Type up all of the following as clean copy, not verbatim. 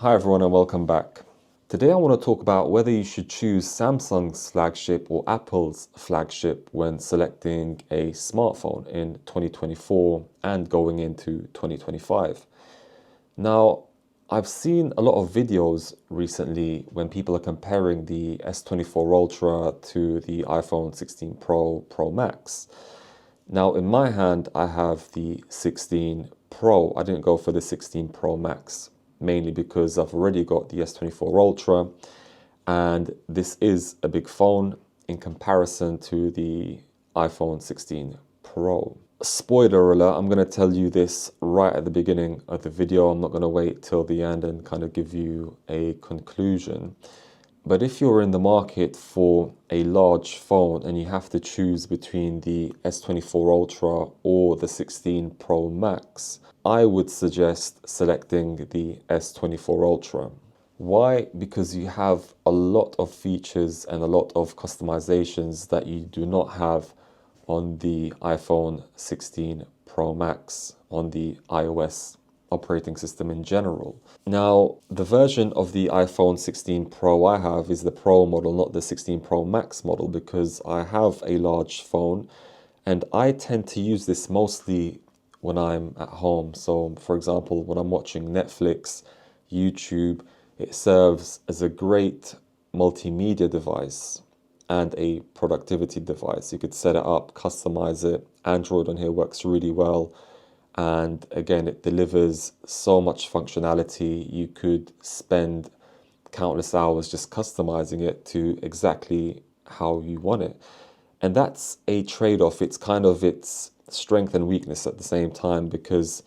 Hi everyone and welcome back. Today I want to talk about whether you should choose Samsung's flagship or Apple's flagship when selecting a smartphone in 2024 and going into 2025. Now, I've seen a lot of videos recently when people are comparing the S24 Ultra to the iPhone 16 Pro Max. Now, in my hand, I have the 16 Pro. I didn't go for the 16 Pro Max, mainly because I've already got the S24 Ultra, and this is a big phone in comparison to the iPhone 16 Pro. Spoiler alert, I'm going to tell you this right at the beginning of the video. I'm not going to wait till the end and kind of give you a conclusion. But if you're in the market for a large phone and you have to choose between the S24 Ultra or the 16 Pro Max, I would suggest selecting the S24 Ultra. Why? Because you have a lot of features and a lot of customizations that you do not have on the iPhone 16 Pro Max, on the iOS operating system in general. Now, the version of the iPhone 16 Pro I have is the Pro model, not the 16 Pro Max model, because I have a large phone and I tend to use this mostly when I'm at home. So, for example, when I'm watching Netflix, YouTube, it serves as a great multimedia device and a productivity device. You could set it up, customize it. Android on here works really well. And again, it delivers so much functionality. You could spend countless hours just customizing it to exactly how you want it. And that's a trade-off. It's kind of its strength and weakness at the same time, because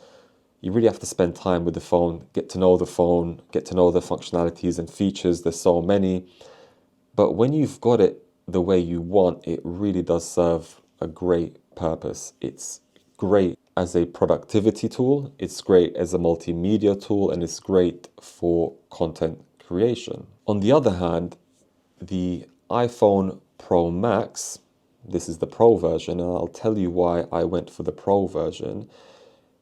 you really have to spend time with the phone, get to know the phone, get to know the functionalities and features. There's so many. But when you've got it the way you want, it really does serve a great purpose. It's great as a productivity tool, it's great as a multimedia tool, and it's great for content creation. On the other hand, the iPhone Pro Max, this is the Pro version, and I'll tell you why I went for the Pro version,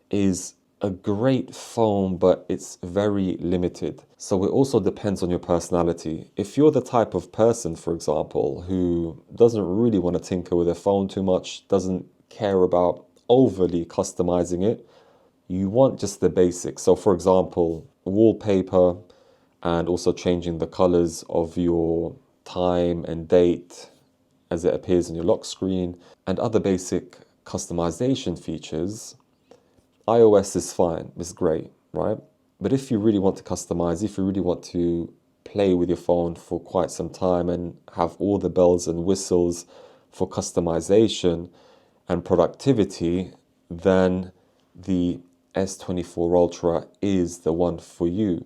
is a great phone, but it's very limited. So it also depends on your personality. If you're the type of person, for example, who doesn't really want to tinker with their phone too much, doesn't care about overly customizing it, you want just the basics. So for example, wallpaper and also changing the colors of your time and date as it appears in your lock screen and other basic customization features, iOS is fine, it's great, right? But if you really want to customize, if you really want to play with your phone for quite some time and have all the bells and whistles for customization and productivity, then the S24 Ultra is the one for you.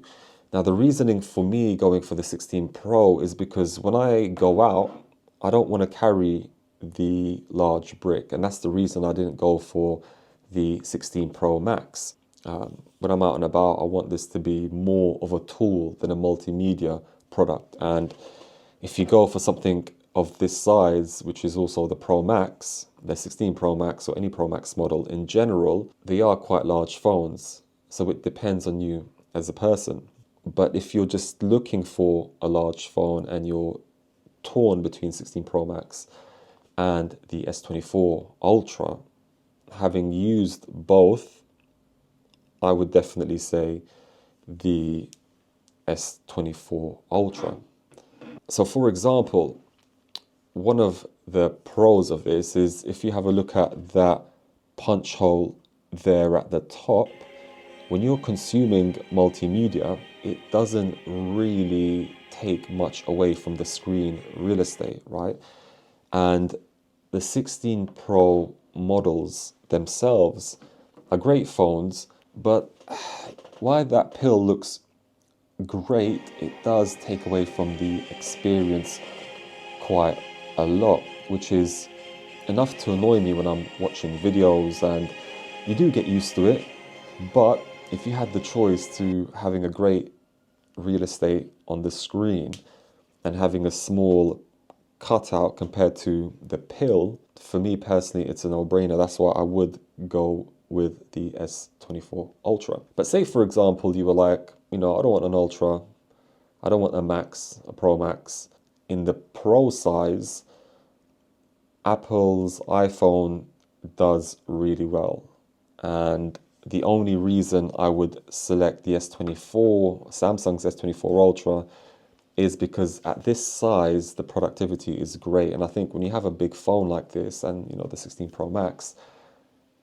Now, the reasoning for me going for the 16 Pro is because when I go out, I don't want to carry the large brick. And that's the reason I didn't go for the 16 Pro Max. When I'm out and about, I want this to be more of a tool than a multimedia product. And if you go for something of this size, which is also the Pro Max, the 16 Pro Max or any Pro Max model in general, they are quite large phones. So it depends on you as a person. But if you're just looking for a large phone and you're torn between 16 Pro Max and the S24 Ultra, having used both, I would definitely say the S24 Ultra. So for example, one of the pros of this is if you have a look at that punch hole there at the top, when you're consuming multimedia, it doesn't really take much away from the screen real estate, right? And the 16 Pro models themselves are great phones, but while that pill looks great, it does take away from the experience quite a lot, which is enough to annoy me when I'm watching videos, and you do get used to it. But if you had the choice to having a great real estate on the screen and having a small cutout compared to the pill, for me personally, it's a no-brainer. That's why I would go with the S24 Ultra. But say, for example, you were like, I don't want an Ultra, I don't want a Max, a Pro Max. In the Pro size, Apple's iPhone does really well. And the only reason I would select the S24, Samsung's S24 Ultra, is because at this size, the productivity is great. And I think when you have a big phone like this and, the 16 Pro Max,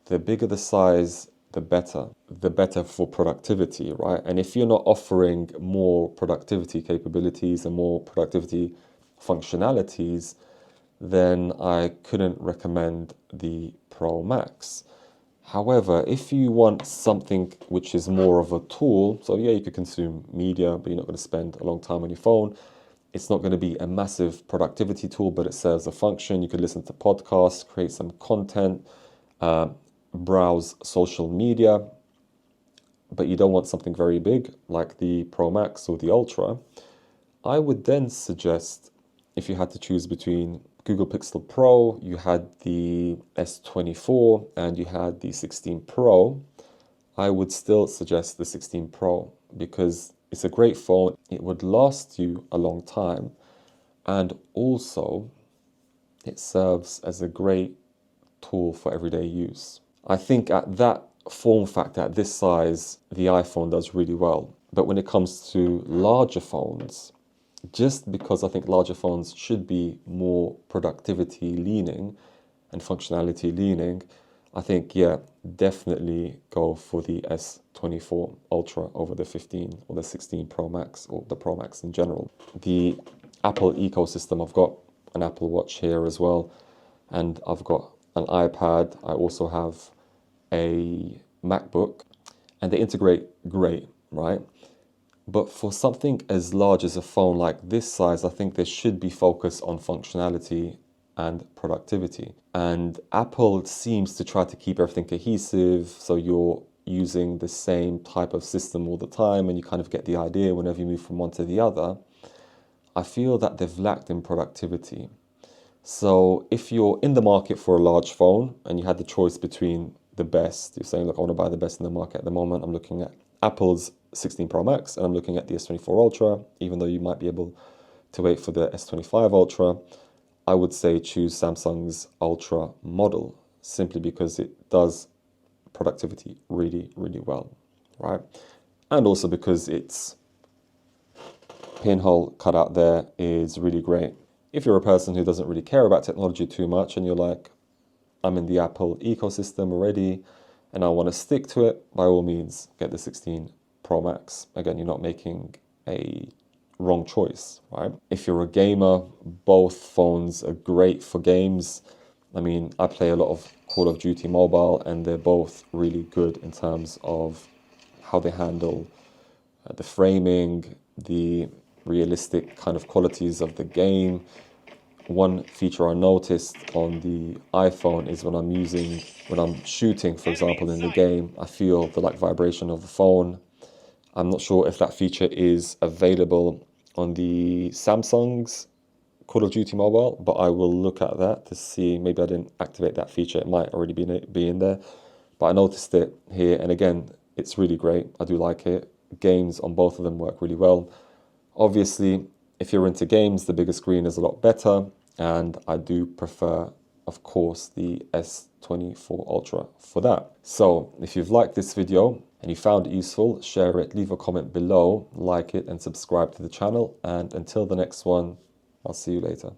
the bigger the size, the better for productivity, right? And if you're not offering more productivity capabilities and more productivity functionalities, then I couldn't recommend the Pro Max. However, if you want something which is more of a tool, so yeah, you could consume media, but you're not going to spend a long time on your phone. It's not going to be a massive productivity tool, but it serves a function. You could listen to podcasts, create some content, browse social media, but you don't want something very big like the Pro Max or the Ultra. I would then suggest, if you had to choose between Google Pixel Pro, you had the S24, and you had the 16 Pro, I would still suggest the 16 Pro because it's a great phone. It would last you a long time, and also it serves as a great tool for everyday use. I think at that form factor, at this size, the iPhone does really well. But when it comes to larger phones, just because I think larger phones should be more productivity leaning and functionality leaning, I think, yeah, definitely go for the S24 Ultra over the 15 or the 16 Pro Max or the Pro Max in general. The Apple ecosystem, I've got an Apple Watch here as well, and I've got an iPad. I also have a MacBook, and they integrate great, right? But for something as large as a phone like this size, I think there should be focus on functionality and productivity. And Apple seems to try to keep everything cohesive, so you're using the same type of system all the time and you kind of get the idea whenever you move from one to the other. I feel that they've lacked in productivity. So if you're in the market for a large phone and you had the choice between the best, you're saying, look, I want to buy the best in the market at the moment, I'm looking at Apple's 16 Pro Max and I'm looking at the S24 Ultra, even though you might be able to wait for the S25 Ultra, I would say choose Samsung's Ultra model, simply because it does productivity really, really well, right? And also because its pinhole cutout there is really great. If you're a person who doesn't really care about technology too much and you're like, I'm in the Apple ecosystem already and I want to stick to it, by all means, get the 16 Pro Max. Again, you're not making a wrong choice, right? If you're a gamer, both phones are great for games. I mean, I play a lot of Call of Duty Mobile and they're both really good in terms of how they handle the framing, the realistic kind of qualities of the game. One feature I noticed on the iPhone is when I'm shooting, for example, in the game, I feel the vibration of the phone. I'm not sure if that feature is available on the Samsung's Call of Duty Mobile, but I will look at that to see. Maybe I didn't activate that feature. It might already be in there, but I noticed it here. And again, it's really great. I do like it. Games on both of them work really well. Obviously, if you're into games, the bigger screen is a lot better. And I do prefer, of course, the S24 Ultra for that. So if you've liked this video and you found it useful, share it, leave a comment below, like it and subscribe to the channel. And until the next one, I'll see you later.